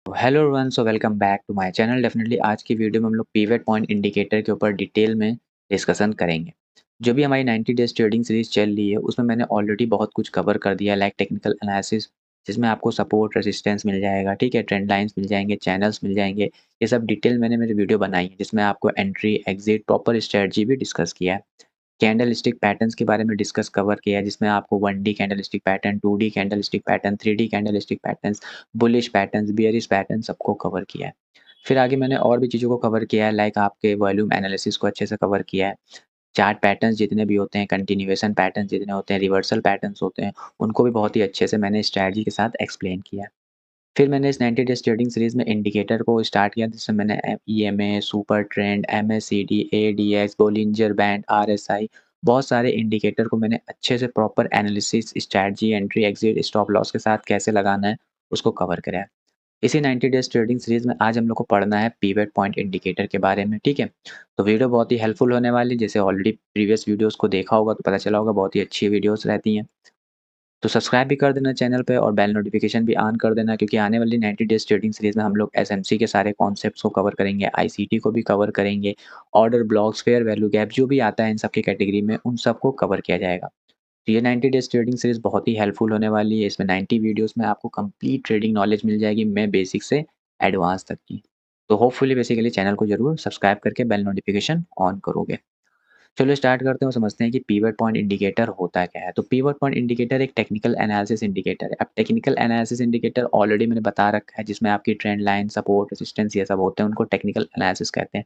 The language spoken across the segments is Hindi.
Hello everyone, so welcome back to my channel. Definitely आज की वीडियो में हम लोग पिवट पॉइंट इंडिकेटर के ऊपर डिटेल में डिस्कशन करेंगे। जो भी हमारी 90 डेज ट्रेडिंग सीरीज चल रही है उसमें मैंने ऑलरेडी बहुत कुछ कवर कर दिया है, लाइक टेक्निकल एनालिसिस जिसमें आपको सपोर्ट रेजिस्टेंस मिल जाएगा, ठीक है, ट्रेंड लाइंस मिल जाएंगे, चैनल्स मिल जाएंगे। ये सब डिटेल मैंने मेरी वीडियो बनाई है जिसमें आपको एंट्री एग्जिट प्रॉपर स्ट्रेटजी भी डिस्कस किया है। कैंडलस्टिक पैटर्न्स के बारे में डिस्कस कवर किया है जिसमें आपको 1D candlestick pattern, 2D candlestick pattern, 3D candlestick patterns, bullish patterns, bearish pattern सबको कवर किया है। फिर आगे मैंने और भी चीज़ों को कवर किया है, लाइक आपके वॉल्यूम एनालिसिस को अच्छे से कवर किया है। चार्ट पैटर्न्स जितने भी होते हैं, कंटिन्यूएशन पैटर्न्स जितने होते हैं, रिवर्सल पैटर्न्स होते हैं, उनको भी बहुत ही अच्छे से मैंने स्ट्रैटेजी के साथ एक्सप्लेन किया है। फिर मैंने इस 90 डेज़ ट्रेडिंग सीरीज़ में इंडिकेटर को स्टार्ट किया जिसमें मैंने EMA, super trend, MACD, ADX, Bollinger band, RSI बहुत सारे इंडिकेटर को मैंने अच्छे से proper analysis, strategy, entry, exit, stop loss के साथ कैसे लगाना है उसको कवर करा है। इसी 90 डेज़ ट्रेडिंग सीरीज़ में आज हम लोग को पढ़ना है पिवट पॉइंट इंडिकेटर के बारे में, ठीक है? तो वीडियो बहुत ही हेल्पफुल होने वाली है, जैसे ऑलरेडी प्रीवियस वीडियोज़ को देखा होगा तो पता चला होगा बहुत ही अच्छी वीडियोज़ रहती हैं। तो सब्सक्राइब भी कर देना चैनल पे और बेल नोटिफिकेशन भी ऑन कर देना, क्योंकि आने वाली 90 डेज़ ट्रेडिंग सीरीज़ में हम लोग एसएमसी के सारे कॉन्सेप्ट्स को कवर करेंगे, आईसीटी को भी कवर करेंगे, order blocks, fair value gap जो भी आता है इन सब की कैटेगरी में उन सबको कवर किया जाएगा। तो ये 90 डेज़ ट्रेडिंग सीरीज़ बहुत ही हेल्पफुल होने वाली है। इसमें 90 वीडियोज़ में आपको कंप्लीट ट्रेडिंग नॉलेज मिल जाएगी, मैं बेसिक से एडवांस तक की। तो होपफुली बेसिकली चैनल को ज़रूर सब्सक्राइब करके बेल नोटिफिकेशन ऑन करोगे। चलो स्टार्ट करते हैं और समझते हैं कि पिवट पॉइंट इंडिकेटर होता क्या है। तो पिवट पॉइंट इंडिकेटर एक टेक्निकल एनालिसिस इंडिकेटर है। अब टेक्निकल एनालिसिस इंडिकेटर ऑलरेडी मैंने बता रखा है जिसमें आपकी ट्रेंड लाइन, सपोर्ट, रेजिस्टेंस ये सब होते हैं, उनको टेक्निकल एनालिसिस कहते हैं।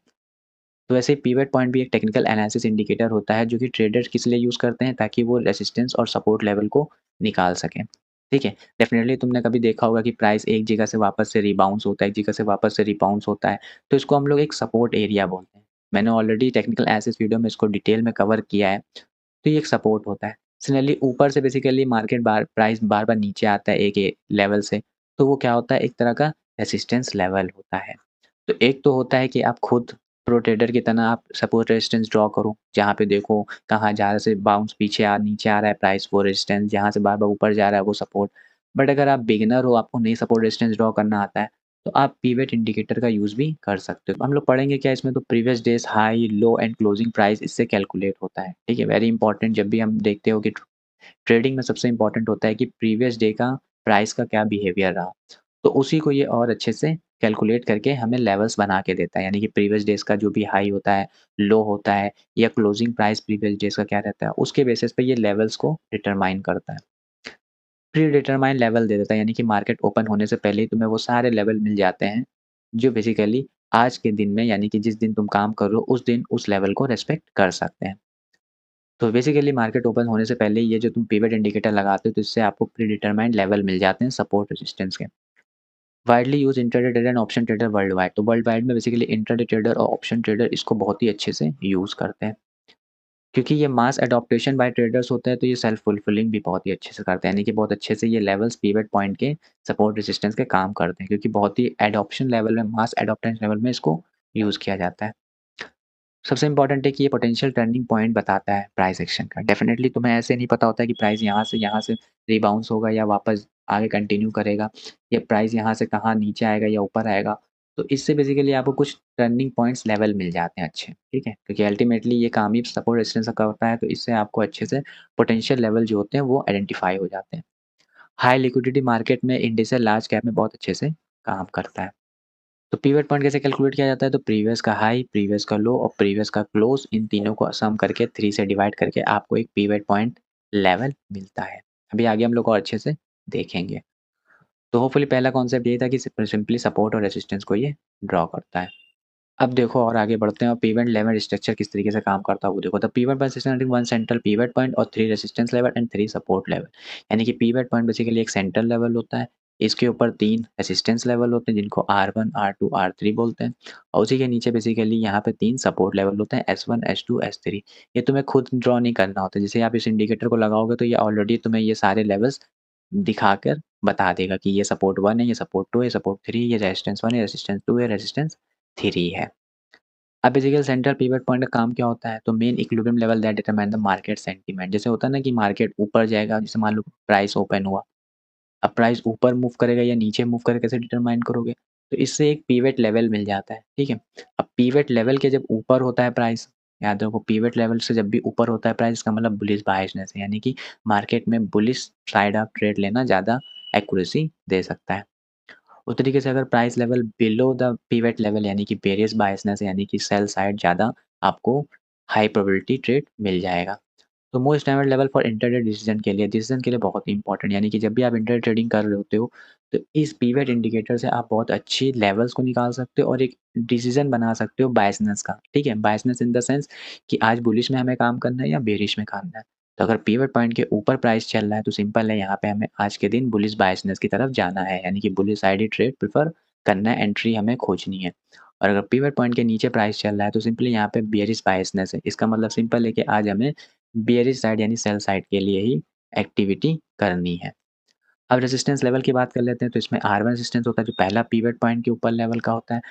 तो वैसे ही पिवट पॉइंट भी एक टेक्निकल एनालिसिस इंडिकेटर होता है जो कि ट्रेडर्स किस लिए यूज़ करते हैं, ताकि वो रेजिस्टेंस और सपोर्ट लेवल को निकाल सकें। ठीक है? डेफिनिटली तुमने कभी देखा होगा कि प्राइस एक जगह से वापस से रिबाउंस होता है, एक जगह से वापस से रिबाउंस होता है, तो इसको हम लोग एक सपोर्ट एरिया बोलते हैं। मैंने ऑलरेडी टेक्निकल एनालिसिस वीडियो में इसको डिटेल में कवर किया है। तो ये एक सपोर्ट होता है। सिमिलरली ऊपर से बेसिकली मार्केट प्राइस बार-बार नीचे आता है एक लेवल से, तो वो क्या होता है, एक तरह का रेजिस्टेंस लेवल होता है। तो एक तो होता है कि आप खुद प्रो ट्रेडर की तरह आप सपोर्ट रेजिस्टेंस ड्रॉ करो, जहाँ पे देखो कहाँ ज़्यादा से बाउंस नीचे आ रहा है प्राइस, वो रेजिस्टेंस, जहाँ से बार-बार ऊपर जा रहा है वो सपोर्ट। बट अगर आप बिगिनर हो, आपको नहीं सपोर्ट रेजिस्टेंस ड्रॉ करना आता है, तो आप पिवट इंडिकेटर का यूज़ भी कर सकते हो। हम लोग पढ़ेंगे क्या इसमें, तो previous days high, low and closing price इससे कैलकुलेट होता है, ठीक है? वेरी इंपॉर्टेंट, जब भी हम देखते हो कि ट्रेडिंग में सबसे इंपॉर्टेंट होता है कि प्रीवियस डे का प्राइस का क्या बिहेवियर रहा। तो उसी को ये और अच्छे से कैलकुलेट करके हमें लेवल्स बना के देता है, यानी कि प्रीवियस डेज़ का जो भी हाई होता है, लो होता है या क्लोजिंग प्राइस प्रीवियस डेज़ का क्या रहता है, उसके बेसिस पे ये लेवल्स को डिटरमाइन करता है। प्री डिटरमाइंड लेवल दे देता है, यानी कि मार्केट ओपन होने से पहले ही तुम्हें वो सारे लेवल मिल जाते हैं, जो बेसिकली आज के दिन में, यानी कि जिस दिन तुम काम कर रहे हो उस दिन उस लेवल को रिस्पेक्ट कर सकते हैं। तो बेसिकली मार्केट ओपन होने से पहले ये जो तुम पिवट इंडिकेटर लगाते हो तो इससे आपको प्री डिटरमाइंड लेवल मिल जाते हैं सपोर्ट रेजिस्टेंस के। Widely use intraday trader and option trader world wide. तो वर्ल्ड वाइड में बेसिकली इंट्राडे ट्रेडर और ऑप्शन ट्रेडर इसको बहुत ही अच्छे से यूज़ करते हैं। क्योंकि ये मास एडॉप्टेशन बाय ट्रेडर्स होता है तो ये सेल्फ फुलफिलिंग भी बहुत ही अच्छे से करते हैं, यानी कि बहुत अच्छे से ये लेवल्स पिवट पॉइंट के सपोर्ट रेजिस्टेंस के काम करते हैं, क्योंकि बहुत ही एडॉप्शन लेवल में, मास एडॉप्टेंस लेवल में इसको यूज़ किया जाता है। सबसे इम्पोर्टेंट है कि ये पोटेंशियल टर्निंग पॉइंट बताता है प्राइस एक्शन का। डेफिनिटली तुम्हें ऐसे नहीं पता होता है कि प्राइस यहाँ से रिबाउंस होगा या वापस आगे कंटिन्यू करेगा, या प्राइस यहाँ से कहाँ नीचे आएगा या ऊपर आएगा। तो इससे बेसिकली आपको कुछ टर्निंग पॉइंट्स लेवल मिल जाते हैं अच्छे, ठीक है? क्योंकि अल्टीमेटली ये काम ही सपोर्ट रेजिस्टेंस का होता है, तो इससे आपको अच्छे से पोटेंशियल लेवल जो होते हैं वो आइडेंटिफाई हो जाते हैं। हाई लिक्विडिटी मार्केट में इंडिसेस लार्ज कैप में बहुत अच्छे से काम करता है। तो पिवट पॉइंट कैसे कैलकुलेट किया जाता है, तो प्रीवियस का हाई, प्रीवियस का लो और प्रीवियस का क्लोज, इन तीनों को सम करके 3 से डिवाइड करके आपको एक पिवट पॉइंट लेवल मिलता है। अभी आगे हम लोग और अच्छे से देखेंगे। तो होपफुली पहला कॉन्सेप्ट यही था कि सिंपली सपोर्ट और रेजिस्टेंस को ये ड्रॉ करता है। अब देखो और आगे बढ़ते हैं और पिवट लेवल स्ट्रक्चर किस तरीके से काम करता है वो देखो। The pivot point system having one central pivot point और 3 resistance level and 3 support level. यानी कि पिवट पॉइंट बेसिकली एक सेंट्रल लेवल होता है। इसके ऊपर 3 रेजिस्टेंस लेवल होते हैं जिनको R1, R2, R3 बोलते हैं, और उसी के नीचे बेसिकली यहाँ पे 3 सपोर्ट लेवल होते हैं S1, S2, S3। ये तुम्हें खुद ड्रॉ नहीं करना होता। जैसे आप इस इंडिकेटर को लगाओगे तो ये ऑलरेडी तुम्हें ये सारे लेवल्स दिखाकर बता देगा कि ये सपोर्ट 1 है, ये सपोर्ट 2 है, ये सपोर्ट 3, ये रेजिस्टेंस 1 है, रेजिस्टेंस 2 है, रेजिस्टेंस 3 है। अब बेसिकली सेंट्रल पिवट पॉइंट का काम क्या होता है, तो main equilibrium level that determine the market sentiment. जैसे होता है ना कि मार्केट ऊपर जाएगा, जैसे मान लो प्राइस ओपन हुआ, अब प्राइस ऊपर मूव करेगा या नीचे मूव करेगा कैसे डिटरमाइन करोगे, तो इससे एक पिवट लेवल मिल जाता है, ठीक है? अब पिवट लेवल के जब ऊपर होता है प्राइस, याद रखो पिवट लेवल से जब भी ऊपर होता है प्राइस, इसका मतलब बुलिश बायसनेस है, यानी कि मार्केट में बुलिश साइड ऑफ ट्रेड लेना ज़्यादा एक्यूरेसी दे सकता है। उस तरीके से अगर price level below the pivot level यानी कि बेयरिश बायसनेस यानी कि सेल साइड ज़्यादा आपको हाई प्रोबेबिलिटी ट्रेड मिल जाएगा। तो most standard level for intraday decision के लिए बहुत इंपॉर्टेंट, यानी कि जब भी आप इंटरडे ट्रेडिंग कर रहे होते हो तो इस पीवट इंडिकेटर से आप बहुत अच्छी लेवल्स को निकाल सकते हो और एक डिसीजन बना सकते हो बायसनेस का, ठीक है? बायसनेस इन द सेंस कि आज बुलिश में हमें काम करना है या बेरिश में करना है। तो अगर पीवट पॉइंट के ऊपर प्राइस चल रहा है तो सिंपल है, यहाँ पे हमें आज के दिन बुलिश बायसनेस की तरफ जाना है, यानी कि बुलिश साइड ही ट्रेड प्रेफर करना है, एंट्री हमें खोजनी है। और अगर पीवट पॉइंट के नीचे प्राइस चल रहा है तो सिंपली यहाँ पे बेयरिश बायसनेस है, इसका मतलब सिंपल है कि आज हमें बेयरिश साइड यानी सेल साइड के लिए ही एक्टिविटी करनी है। अब रेजिस्टेंस लेवल की बात कर लेते हैं, तो इसमें R1 रेजिस्टेंस होता है जो पहला पिवट पॉइंट के ऊपर लेवल का होता है।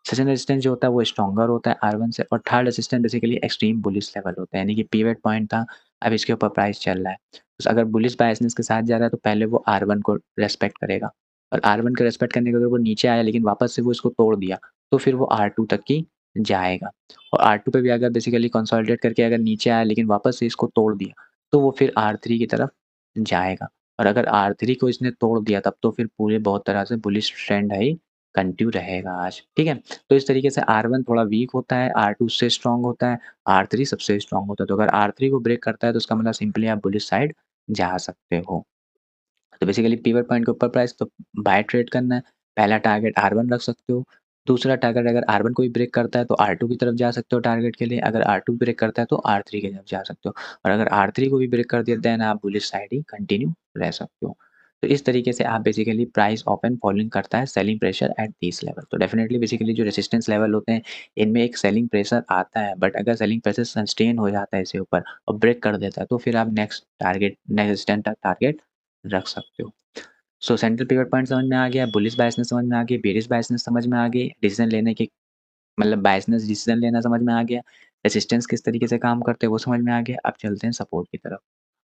सेकंड रेजिस्टेंस जो होता है वो स्ट्रॉन्गर होता है R1 से, और third resistance basically extreme bullish level होता है, यानी कि पिवट पॉइंट था, अब इसके ऊपर प्राइस चल रहा है। तो अगर बुलिश बायसनेस के साथ जा रहा है तो पहले वो R1 को रिस्पेक्ट करेगा, और R1 को रिस्पेक्ट करने के अगर वो नीचे आया लेकिन वापस से वो इसको तोड़ दिया तो फिर वो R2 तक की जाएगा, और R2 पे भी अगर बेसिकली कंसोलिडेट करके अगर नीचे आया लेकिन वापस से इसको तोड़ दिया तो वो फिर R3 की तरफ जाएगा। और अगर R3 को इसने तोड़ दिया तब तो फिर पूरे बहुत तरह से बुलिश ट्रेंड है ही कंटिन्यू रहेगा आज, ठीक है? तो इस तरीके से R1 थोड़ा वीक होता है, R2 उससे स्ट्रॉन्ग होता है, R3 सबसे स्ट्रॉन्ग होता है। तो अगर R3 को ब्रेक करता है तो उसका मतलब सिंपली आप बुलिश साइड जा सकते हो। तो बेसिकली पिवट पॉइंट के ऊपर प्राइस तो बाय ट्रेड करना है, पहला टारगेट R1 रख सकते हो, दूसरा टारगेट अगर R1 को भी ब्रेक करता है तो R2 की तरफ जा सकते हो टारगेट के लिए, अगर R2 ब्रेक करता है तो R3 की तरफ जा सकते हो, और अगर R3 को भी ब्रेक कर दिया देन आप बुलिश साइड ही कंटिन्यू रह सकते हो। तो इस तरीके से आप बेसिकली प्राइस ओपन फॉलोइंग करता है selling pressure at this level. तो डेफिनिटली बेसिकली जो रेजिस्टेंस लेवल होते हैं इनमें एक सेलिंग प्रेशर आता है, बट अगर सेलिंग प्रेशर सस्टेन हो जाता है इसके ऊपर और ब्रेक कर देता है तो फिर आप नेक्स्ट रेजिस्टेंस टारगेट रख सकते हो। सो सेंट्रल पिवट पॉइंट समझ में आ गया, बुलिश बायसनेस समझ में आ गई, बेरिश बायसनेस समझ में आ गई, डिसीजन लेने के मतलब बायसनेस डिसीजन लेना समझ में आ गया, रेजिस्टेंस किस तरीके से काम करते हैं वो समझ में आ गया। अब चलते हैं सपोर्ट की तरफ।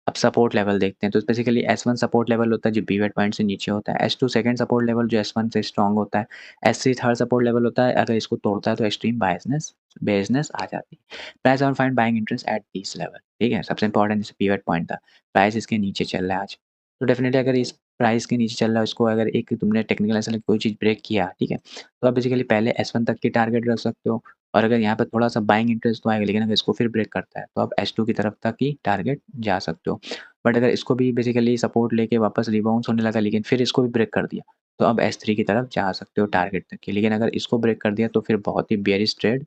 अब सपोर्ट लेवल देखते हैं, तो बेसिकली S1 सपोर्ट लेवल होता है जो पिवट पॉइंट से नीचे होता है, S2 सेकंड सपोर्ट लेवल जो S1 से स्ट्रॉन्ग होता है, S3 थर्ड सपोर्ट लेवल होता है, अगर इसको तोड़ता है तो एक्सट्रीम बेयरिशनेस आ जाती है। Price on find buying interest at this level, ठीक है? सबसे इंपॉर्टेंट जैसे पिवट पॉइंट था, प्राइस इसके नीचे चल रहा है आज, तो डेफिनिटली अगर इस प्राइस के नीचे चल रहा है उसको अगर एक तुमने टेक्निकल एनालिसिस कोई चीज़ ब्रेक किया, ठीक है? तो आप बेसिकली पहले S1 तक की टारगेट रख सकते हो, और अगर यहाँ पे थोड़ा-सा बाइंग इंटरेस्ट तो आएगा, लेकिन अगर इसको फिर ब्रेक करता है तो आप S2 की तरफ तक ही टारगेट जा सकते हो। बट अगर इसको भी बेसिकली सपोर्ट लेके वापस रिबाउंस होने लगा लेकिन फिर इसको भी ब्रेक कर दिया, तो अब S3 की तरफ जा सकते हो टारगेट तक की। लेकिन अगर इसको ब्रेक कर दिया तो फिर बहुत ही बेयरिश ट्रेड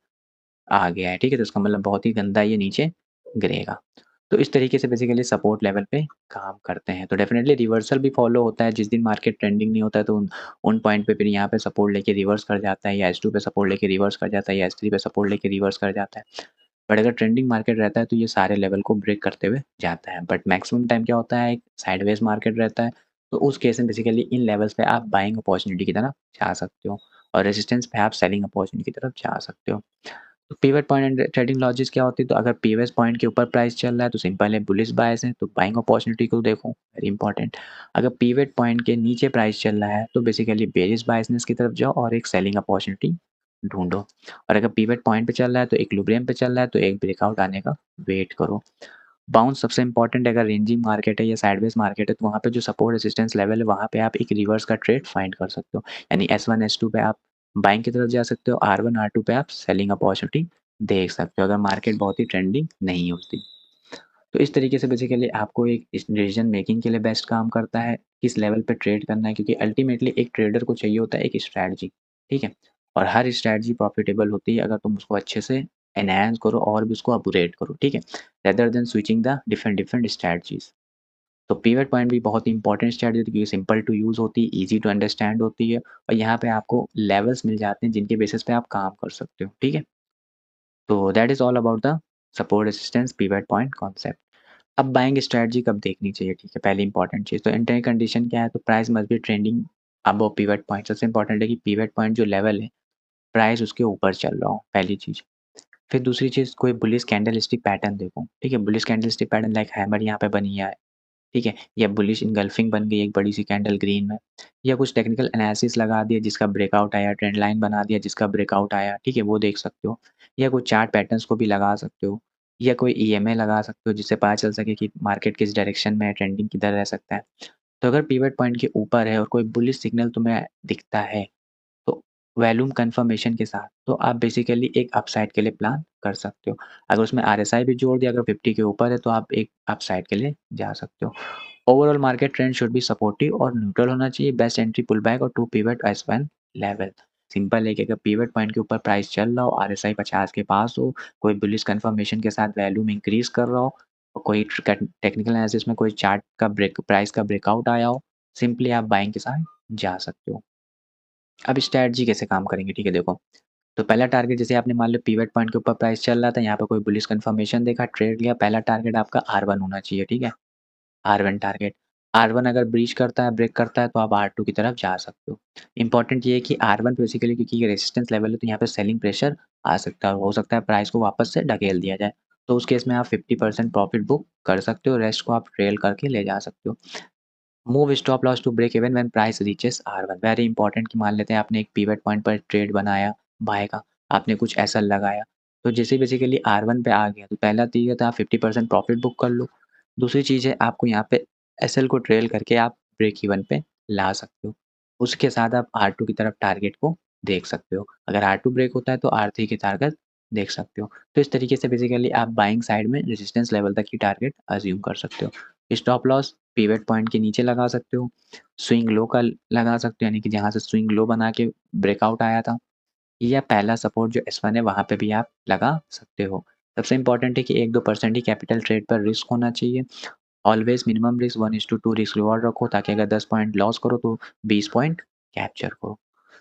आ गया है, ठीक है? तो इसका मतलब बहुत ही गंदा ये नीचे गिरेगा। तो इस तरीके से बेसिकली सपोर्ट लेवल पे काम करते हैं। तो डेफिनिटली रिवर्सल भी फॉलो होता है, जिस दिन मार्केट ट्रेंडिंग नहीं होता है तो उन पॉइंट पे फिर यहाँ पे सपोर्ट लेके रिवर्स कर जाता है, या S2 पे सपोर्ट लेके रिवर्स कर जाता है, या S3 पे सपोर्ट लेके रिवर्स कर जाता है। बट अगर ट्रेंडिंग मार्केट रहता है तो ये सारे लेवल को ब्रेक करते हुए जाता है। बट मैक्सिमम टाइम क्या होता है, एक साइडवेज मार्केट रहता है, तो उस केस में बेसिकली इन लेवल्स पे आप बाइंग अपॉर्चुनिटी की तरफ जा सकते हो, और रेजिस्टेंस पे आप सेलिंग अपॉर्चुनिटी की तरफ जा सकते हो। तो pivot point and trading logics क्या होती है, तो अगर पीवीएस पॉइंट के ऊपर प्राइस चल रहा है तो सिंपल है बुलिश बायस है, तो बाइंग अपॉर्चुनिटी को देखो, वेरी इंपॉर्टेंट। अगर पिवट पॉइंट के नीचे प्राइस चल रहा है तो बेसिकली बेरिश बायसनेस की तरफ जाओ और एक सेलिंग अपॉर्चुनिटी ढूंढो, और अगर पिवट पॉइंट पे चल रहा है तो इक्विलिब्रियम पे चल रहा है तो एक ब्रेकआउट आने का वेट करो। बाउंस सबसे इंपॉर्टेंट है, अगर रेंजिंग मार्केट है या साइडवेज मार्केट है तो वहाँ पे जो सपोर्ट रेजिस्टेंस लेवल है वहाँ पे आप एक रिवर्स का ट्रेड फाइंड कर सकते हो, यानी S1 S2 पे आप बाइंग की तरफ जा सकते हो, R1 R2 पे आप सेलिंग अपॉर्चुनिटी देख सकते हो अगर मार्केट बहुत ही ट्रेंडिंग नहीं होती। तो इस तरीके से बेसिकली आपको एक इस डिसीजन मेकिंग के लिए बेस्ट काम करता है, किस लेवल पे ट्रेड करना है, क्योंकि अल्टीमेटली एक ट्रेडर को चाहिए होता है एक स्ट्रैटेजी, ठीक है? और हर स्ट्रैटेजी प्रॉफिटेबल होती है अगर तुम उसको अच्छे से एनहांस करो और भी उसको अपग्रेड करो, ठीक है? Rather than switching the different different strategies. तो पिवट पॉइंट भी बहुत ही इंपॉर्टेंट स्ट्रैटेजी होती है, क्योंकि सिंपल टू यूज़ होती है, ईज़ी टू अंडरस्टैंड होती है, और यहाँ पे आपको लेवल्स मिल जाते हैं जिनके बेसिस पे आप काम कर सकते हो, ठीक है? तो that is all about the support resistance pivot point concept. अब बाइंग स्ट्रैटेजी कब देखनी चाहिए, ठीक है? पहली इंपॉर्टेंट चीज़ तो एंट्री कंडीशन क्या है, तो price must be trending above pivot point. सबसे इंपॉर्टेंट है कि पिवट पॉइंट जो लेवल है, प्राइस उसके ऊपर चल रहा हो, पहली चीज़। फिर दूसरी चीज़ कोई बुलिश कैंडलस्टिक पैटर्न देखो, ठीक है? Bullish candlestick pattern like hammer यहाँ पे बनी है, ठीक है? या बुलिश इनगल्फिंग बन गई एक बड़ी-सी कैंडल ग्रीन में, या कुछ टेक्निकल एनालिसिस लगा दिया जिसका ब्रेकआउट आया, ट्रेंड लाइन बना दिया जिसका ब्रेकआउट आया, ठीक है? वो देख सकते हो। या कुछ चार्ट पैटर्न्स को भी लगा सकते हो, या कोई ईएमए लगा सकते हो जिससे पता चल सके कि मार्केट किस डायरेक्शन में है, ट्रेंडिंग किधर रह सकता है। तो अगर पिवट पॉइंट के ऊपर है और कोई बुलिश सिग्नल तुम्हें दिखता है, तो वॉल्यूम कन्फर्मेशन के साथ तो आप बेसिकली एक अपसाइड के लिए प्लान कर सकते हो। अगर उसमें आरएसआई भी जोड़ दिया, अगर 50 के ऊपर है तो आप एक अपसाइड के लिए जा सकते हो। Overall market trend should be supportive और न्यूट्रल होना चाहिए। बेस्ट एंट्री पुल बैक और to pivot as one level. Simple है कि अगर पिवट पॉइंट के ऊपर प्राइस चल रहा हो, आरएसआई 50 के पास हो, कोई बुलिश कन्फर्मेशन के साथ वॉल्यूम इंक्रीज कर रहा हो, और कोई टेक्निकल एनालिसिस में कोई चार्ट का प्राइस का ब्रेकआउट आया हो, सिंपली आप बाइंग के साथ जा सकते हो। अब स्ट्रैटेजी कैसे काम करेंगे, ठीक है देखो। तो पहला टारगेट, जैसे आपने मान लो पिवट पॉइंट के ऊपर प्राइस चल रहा था, यहाँ पे कोई बुलिश कन्फर्मेशन देखा, ट्रेड लिया, पहला टारगेट आपका R1 होना चाहिए, ठीक है? R1 target. R1 अगर ब्रीच करता है, ब्रेक करता है तो आप R2 की तरफ जा सकते हो। इम्पोर्टेंट ये है कि R1 बेसिकली, क्योंकि ये रेजिस्टेंस लेवल है, तो यहाँ पे सेलिंग प्रेशर आ सकता है, हो सकता है प्राइस को वापस से ढकेल दिया जाए। तो उस केस में आप 50% प्रॉफिट बुक कर सकते हो, रेस्ट को आप ट्रेल करके ले जा सकते हो। Move stop loss to break even when price reaches R1, very important कि मान लेते हैं आपने एक पिवट पॉइंट पर ट्रेड बनाया बाय का, आपने कुछ ऐसा लगाया, तो जैसे बेसिकली R1 पे आ गया, तो पहला चीज़ है तो आप 50% प्रॉफिट बुक कर लो। दूसरी चीज़ है, आपको यहाँ पे एसएल को ट्रेल करके आप ब्रेक इवन पे ला सकते हो। उसके साथ आप R2 की तरफ टारगेट को देख सकते हो। अगर R2 ब्रेक होता है तो R3 की टारगेट देख सकते हो। तो इस तरीके से बेसिकली आप बाइंग साइड में रेजिस्टेंस लेवल तक की टारगेट अज़्यूम कर सकते हो। स्टॉप लॉस पिवट पॉइंट के नीचे लगा सकते हो, स्विंग लो का लगा सकते हो, यानी कि जहाँ से स्विंग लो बना के ब्रेकआउट आया था, या पहला सपोर्ट जो S1 है वहाँ पे भी आप लगा सकते हो। सबसे इम्पोर्टेंट है कि 1-2% ही कैपिटल ट्रेड पर रिस्क होना चाहिए। Always minimum risk 1:2 risk reward रखो, ताकि अगर 10 पॉइंट लॉस करो तो 20 पॉइंट कैप्चर करो।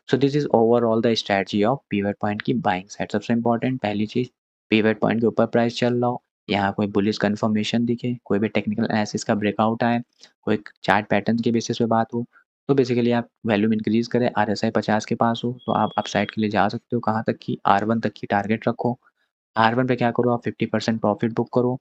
So this is overall the strategy of pivot point की बाइंग साइड। सबसे इम्पोर्टेंट पहली चीज़, पिवट पॉइंट के ऊपर प्राइस चल रहा हो, यहाँ कोई बुलिश कन्फर्मेशन दिखे, कोई भी टेक्निकल एनालिसिस का ब्रेकआउट आए, कोई चार्ट पैटर्न के बेसिस पे बात हो, तो बेसिकली आप वॉल्यूम इंक्रीज़ करें, आरएसआई 50 के पास हो, तो आप अपसाइड के लिए जा सकते हो। कहाँ तक कि R1 तक की टारगेट रखो। R1 पे क्या करो, आप 50% प्रॉफिट बुक करो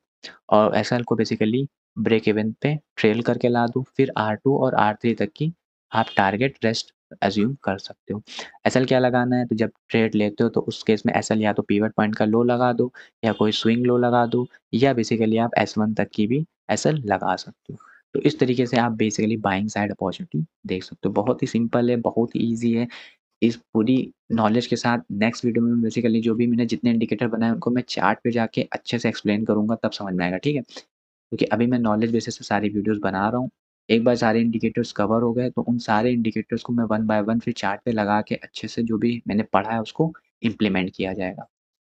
और एसएल को बेसिकली ब्रेक इवन पे ट्रेल करके ला दो। फिर R2 और R3 तक की आप टारगेट रेस्ट अज़्यूम कर सकते हो। एसएल क्या लगाना है, तो जब ट्रेड लेते हो तो उस केस में एसएल या तो पिवट पॉइंट का लो लगा दो, या कोई स्विंग लो लगा दो, या बेसिकली आप S1 तक की भी एसएल लगा सकते हो। तो इस तरीके से आप बेसिकली बाइंग साइड अपॉर्चुनिटी देख सकते हो। बहुत ही सिंपल है, बहुत ही ईज़ी है। इस पूरी नॉलेज के साथ नेक्स्ट वीडियो में बेसिकली जो भी मैंने जितने इंडिकेटर बनाए उनको मैं चार्ट पे जाके अच्छे से एक्सप्लेन करूँगा, तब समझ में आएगा, ठीक है? क्योंकि अभी मैं नॉलेज बेसिस पे सारी वीडियोज़ बना रहा हूँ। एक बार सारे इंडिकेटर्स कवर हो गए तो उन सारे इंडिकेटर्स को मैं वन बाय वन फिर चार्ट पे लगा के अच्छे से जो भी मैंने पढ़ा है उसको इम्प्लीमेंट किया जाएगा।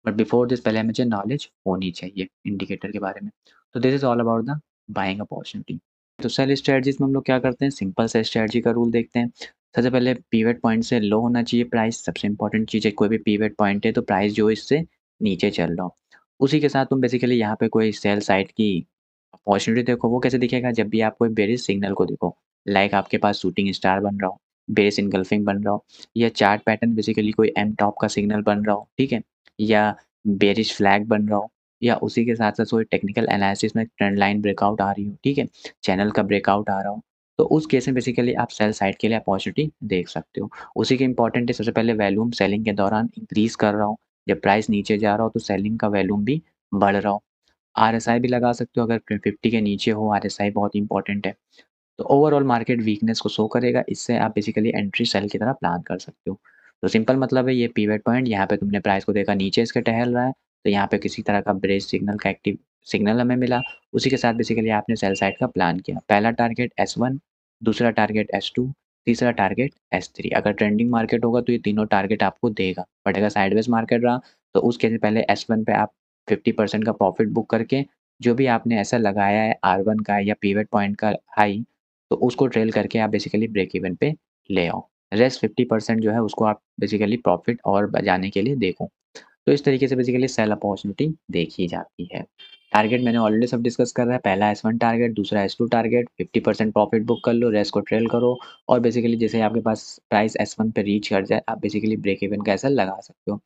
बट बिफोर दिस पहले मुझे नॉलेज होनी चाहिए इंडिकेटर के बारे में। तो this is all about the buying opportunity. तो सेल स्ट्रैटेजीज़ में हम लोग क्या करते हैं, सिंपल से स्ट्रैटेजी का रूल देखते हैं। सबसे पहले पिवट पॉइंट से लो होना चाहिए प्राइस, सबसे इम्पोर्टेंट चीज़ है। कोई भी पिवट पॉइंट है तो प्राइस जो इससे नीचे चल रहा हो, उसी के साथ तुम बेसिकली यहाँ पे कोई सेल साइड की अपॉर्चुनिटी देखो। वो कैसे दिखेगा, जब भी आप कोई बेरिश सिग्नल को देखो, लाइक आपके पास शूटिंग स्टार बन रहा हो, बेरिश इनगल्फिंग बन रहा हो, या चार्ट पैटर्न बेसिकली कोई एम टॉप का सिग्नल बन रहा हो, ठीक है? या बेरिश फ्लैग बन रहा हो, या उसी के साथ-साथ कोई टेक्निकल एनालिसिस में ट्रेंड लाइन ब्रेकआउट आ रही हो, ठीक है? चैनल का ब्रेकआउट आ रहा हो, तो उस केस में बेसिकली आप सेल साइड के लिए अपॉर्चुनिटी देख सकते हो। उसी के इम्पोर्टेंट है, सबसे पहले वॉल्यूम सेलिंग के दौरान इंक्रीज़ कर रहा हो, जब प्राइस नीचे जा रहा हो तो सेलिंग का वॉल्यूम भी बढ़ रहा हो। आरएसआई भी लगा सकते हो, अगर 50 के नीचे हो आरएसआई बहुत इंपॉर्टेंट है। तो ओवरऑल मार्केट वीकनेस को शो करेगा, इससे आप बेसिकली एंट्री सेल की तरह प्लान कर सकते हो। तो सिंपल मतलब है, ये पिवट पॉइंट यहाँ पे तुमने प्राइस को देखा नीचे इसके टहल रहा है, तो यहाँ पे किसी तरह का ब्रेज सिग्नल का एक्टिव सिग्नल हमें मिला, उसी के साथ बेसिकली आपने सेल साइड का प्लान किया। पहला टारगेट S1, दूसरा टारगेट S2, तीसरा टारगेट S3। अगर ट्रेंडिंग मार्केट होगा तो ये तीनों टारगेट आपको देगा, बट अगर साइडवेज मार्केट रहा तो उस केस में पहले S1 पे आप 50% का प्रॉफिट बुक करके, जो भी आपने ऐसा लगाया है R1 का या पिवट पॉइंट का हाई, तो उसको ट्रेल करके आप बेसिकली ब्रेक इवन पे ले आओ। रेस्ट 50% जो है उसको आप बेसिकली प्रॉफिट और बचाने के लिए देखो। तो इस तरीके से बेसिकली सेल अपॉर्चुनिटी देखी जाती है। टारगेट मैंने ऑलरेडी सब डिस्कस कर रहा है, पहला S1 टारगेट, दूसरा S2 टारगेट, 50% प्रॉफिट बुक कर लो, रेस्ट को ट्रेल करो, और बेसिकली जैसे आपके पास प्राइस S1 पे रीच कर जाए, आप बेसिकली ब्रेक इवन का एसएल लगा सकते हो।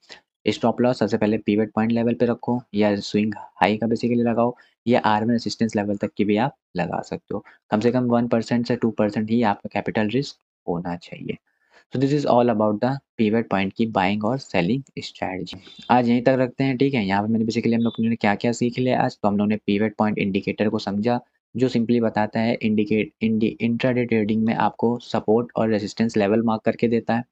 स्टॉप लॉस सबसे पहले पिवट पॉइंट लेवल पे रखो या स्विंग हाई का बेसिकली लगाओ या R1 रेजिस्टेंस लेवल तक की भी आप लगा सकते हो। कम से कम 1% से 2% ही आपका कैपिटल रिस्क होना चाहिए। तो this is all about the pivot point की बाइंग और सेलिंग स्ट्रैटेजी। आज यहीं तक रखते हैं, ठीक है? यहाँ पे मैंने बेसिकली हम लोग ने क्या-क्या सीख लिया आज, तो हम लोगों ने पिवट पॉइंट इंडिकेटर को समझा, जो सिंपली बताता है इंट्राडे ट्रेडिंग में आपको सपोर्ट और रेजिस्टेंस लेवल मार्क करके देता है।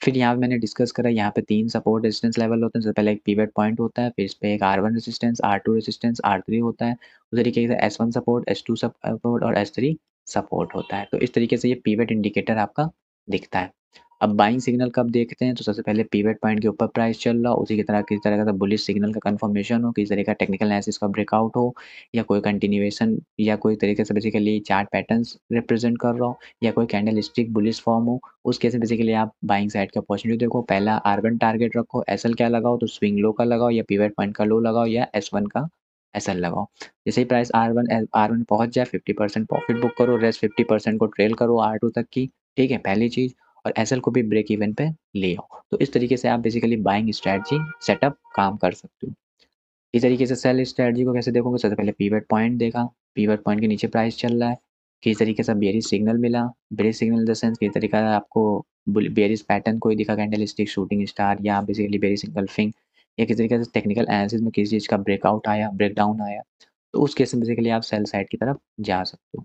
फिर यहाँ पे मैंने डिस्कस करा, यहाँ पे 3 सपोर्ट रेजिस्टेंस लेवल होते हैं। सबसे पहले एक पिवट पॉइंट होता है, फिर इस पे एक R1 resistance, R2 resistance, R3 होता है। उसी तरीके से S1 सपोर्ट, S2 सपोर्ट और S3 सपोर्ट होता है। तो इस तरीके से ये पिवट इंडिकेटर आपका दिखता है। अब बाइंग सिग्नल कब देखते हैं, तो सबसे पहले पिवट पॉइंट के ऊपर प्राइस चल रहा हो, उसी की तरह किसी तरह का बुलिश सिग्नल का कंफर्मेशन हो, किसी तरह का टेक्निकल एनालिसिस का ब्रेकआउट हो या कोई कंटिन्यूएशन या कोई तरीके से बेसिकली चार्ट पैटर्न्स रिप्रेजेंट कर रहा हो या कोई कैंडलस्टिक बुलिश फॉर्म हो, उस केस में बेसिकली आप बाइंग साइड की अपॉर्चुनिटी देखो। पहला R1 टारगेट रखो, SL क्या लगाओ तो स्विंग लो का लगाओ या पिवट पॉइंट का लो लगाओ या S1 का SL लगाओ। जैसे ही प्राइस R1 पहुँच जाए 50% प्रॉफिट बुक करो, रेस्ट 50% को ट्रेल करो R2 तक की, ठीक है? पहली चीज़। और एसएल को भी ब्रेक इवन पे ले आओ। तो इस तरीके से आप बेसिकली बाइंग स्ट्रैटेजी सेटअप काम कर सकते हो। इस तरीके से सेल स्ट्रैटेजी को कैसे देखोगे, सबसे पहले पिवट पॉइंट देखा, पिवट पॉइंट के नीचे प्राइस चल रहा है, किस तरीके से बेयरिश सिग्नल मिला, bearish signal in the sense किस तरीका का आपको बेयरिश पैटर्न कोई दिखा, कैंडलस्टिक शूटिंग स्टार या बेसिकली बेयरिश एंगल्फिंग या किस तरीके से टेक्निकल एनालिसिस में किसी चीज़ का ब्रेकआउट आया, ब्रेकडाउन आया, तो उस केस में बेसिकली आप सेल साइड की तरफ जा सकते हो।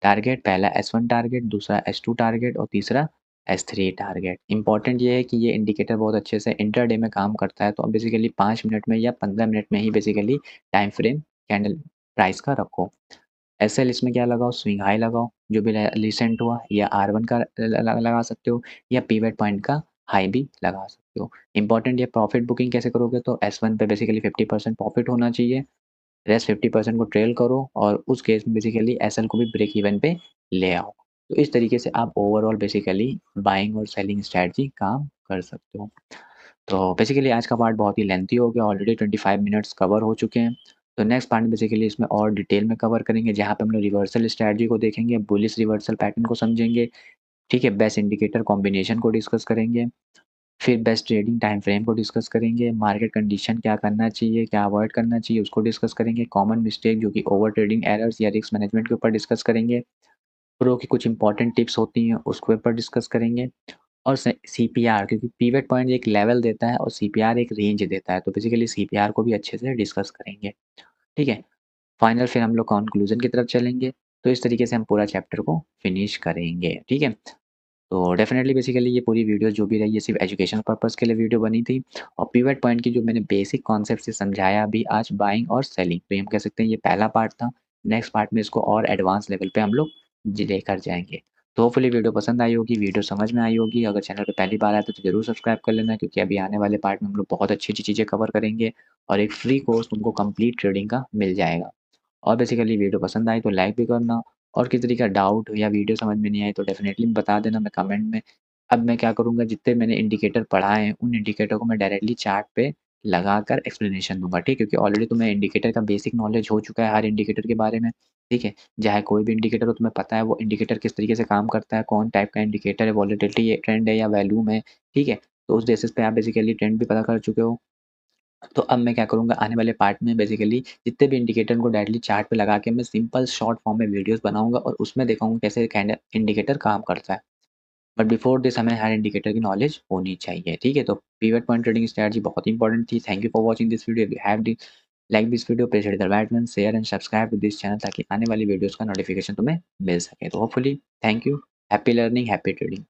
टारगेट पहला S1 टारगेट, दूसरा S2 टारगेट और तीसरा S3 टारगेट। इम्पोर्टेंट ये है कि ये इंडिकेटर बहुत अच्छे से इंट्राडे में काम करता है, तो अब बेसिकली 5 मिनट में या 15 मिनट में ही basically time frame candle price का रखो। एसएल इसमें क्या लगाओ, स्विंग हाई लगाओ, जो भी रिसेंट हुआ या R1 का लगा सकते हो या पिवट पॉइंट का हाई भी लगा सकते हो। इम्पोर्टेंट ये प्रॉफिट बुकिंग कैसे करोगे, तो S1 पे बेसिकली 50% प्रॉफिट होना चाहिए, रेस्ट 50% को ट्रेल करो और उस केस में बेसिकली एसएल को भी ब्रेक इवन पे ले आओ। तो इस तरीके से आप ओवरऑल बेसिकली बाइंग और सेलिंग स्ट्रैटेजी काम कर सकते हो। तो बेसिकली आज का पार्ट बहुत ही लेंथी हो गया, ऑलरेडी 25 मिनट्स कवर हो चुके हैं। तो नेक्स्ट पार्ट में बेसिकली इसमें और डिटेल में कवर करेंगे, जहाँ पे हम लोग रिवर्सल स्ट्रैटेजी को देखेंगे, बुलिश रिवर्सल पैटर्न को समझेंगे, ठीक है? बेस्ट इंडिकेटर कॉम्बिनेशन को डिस्कस करेंगे, फिर बेस्ट ट्रेडिंग टाइम फ्रेम को डिस्कस करेंगे, मार्केट कंडीशन क्या करना चाहिए, क्या अवॉइड करना चाहिए उसको डिस्कस करेंगे, कॉमन मिस्टेक जो कि ओवर ट्रेडिंग एरर्स या रिस्क मैनेजमेंट के ऊपर डिस्कस करेंगे, प्रो की कुछ इंपॉर्टेंट टिप्स होती हैं उसके ऊपर डिस्कस करेंगे और सीपीआर, क्योंकि पिवट पॉइंट एक लेवल देता है और सीपीआर एक रेंज देता है, तो बेसिकली सीपीआर को भी अच्छे से डिस्कस करेंगे, ठीक है? फाइनल फिर हम लोग कंक्लूजन की तरफ चलेंगे, तो इस तरीके से हम पूरा चैप्टर को फिनिश करेंगे, ठीक है? तो डेफ़िनेटली बेसिकली ये पूरी वीडियो जो भी रही है सिर्फ़ एजुकेशनल पर्पज़ के लिए वीडियो बनी थी और पिवट पॉइंट की जो मैंने बेसिक कॉन्सेप्ट से समझाया अभी आज बाइंग और सेलिंग, तो ये हम कह सकते हैं ये पहला पार्ट था। नेक्स्ट पार्ट में इसको और एडवांस लेवल पे हम लोग लेकर जाएँगे। तो होपफुली वीडियो पसंद आई होगी, वीडियो समझ में आई होगी। अगर चैनल पे पहली बार आए तो ज़रूर सब्सक्राइब कर लेना, क्योंकि अभी आने वाले पार्ट में हम लोग बहुत अच्छी-अच्छी चीज़ें कवर करेंगे और एक फ्री कोर्स तुमको कंप्लीट ट्रेडिंग का मिल जाएगा। और बेसिकली वीडियो पसंद आई तो लाइक भी करना और किसी तरीके का डाउट या वीडियो समझ में नहीं आई तो डेफ़िनेटली बता देना, मैं कमेंट में। अब मैं क्या करूँगा, जितने मैंने इंडिकेटर पढ़ाए हैं उन इंडिकेटर को मैं डायरेक्टली चार्ट पे लगाकर एक्सप्लेनेशन दूँगा, ठीक है? क्योंकि ऑलरेडी तुम्हें इंडिकेटर का बेसिक नॉलेज हो चुका है हर इंडिकेटर के बारे में, ठीक है? चाहे कोई भी इंडिकेटर हो तुम्हें पता है वो इंडिकेटर किस तरीके से काम करता है, कौन टाइप का इंडिकेटर है, वोलेटिलिटी है, ट्रेंड है या वैल्यूम है, ठीक है? तो उस बेसिस पे आप बेसिकली ट्रेंड भी पता कर चुके हो। तो अब मैं क्या करूँगा, आने वाले पार्ट में बेसिकली जितने भी इंडिकेटर को डायरेक्टली चार्ट पे लगा के मैं सिंपल शॉर्ट फॉर्म में वीडियोज़ बनाऊँगा और उसमें दिखाऊँगा कैसे कैंडल इंडिकेटर काम करता है। बट बिफोर दिस हमें हर इंडिकेटर की नॉलेज होनी चाहिए, ठीक है? तो पिवट पॉइंट ट्रेडिंग स्ट्रैटेजी बहुत इंपॉर्टेंट थी। Thank you for watching this video. If you have like this video, please hit the right button, share and subscribe to this channel ताकि आने वाली वीडियोज़ का नोटिफिकेशन तुम्हें मिल सके। तो hopefully thank you. Happy learning, happy trading.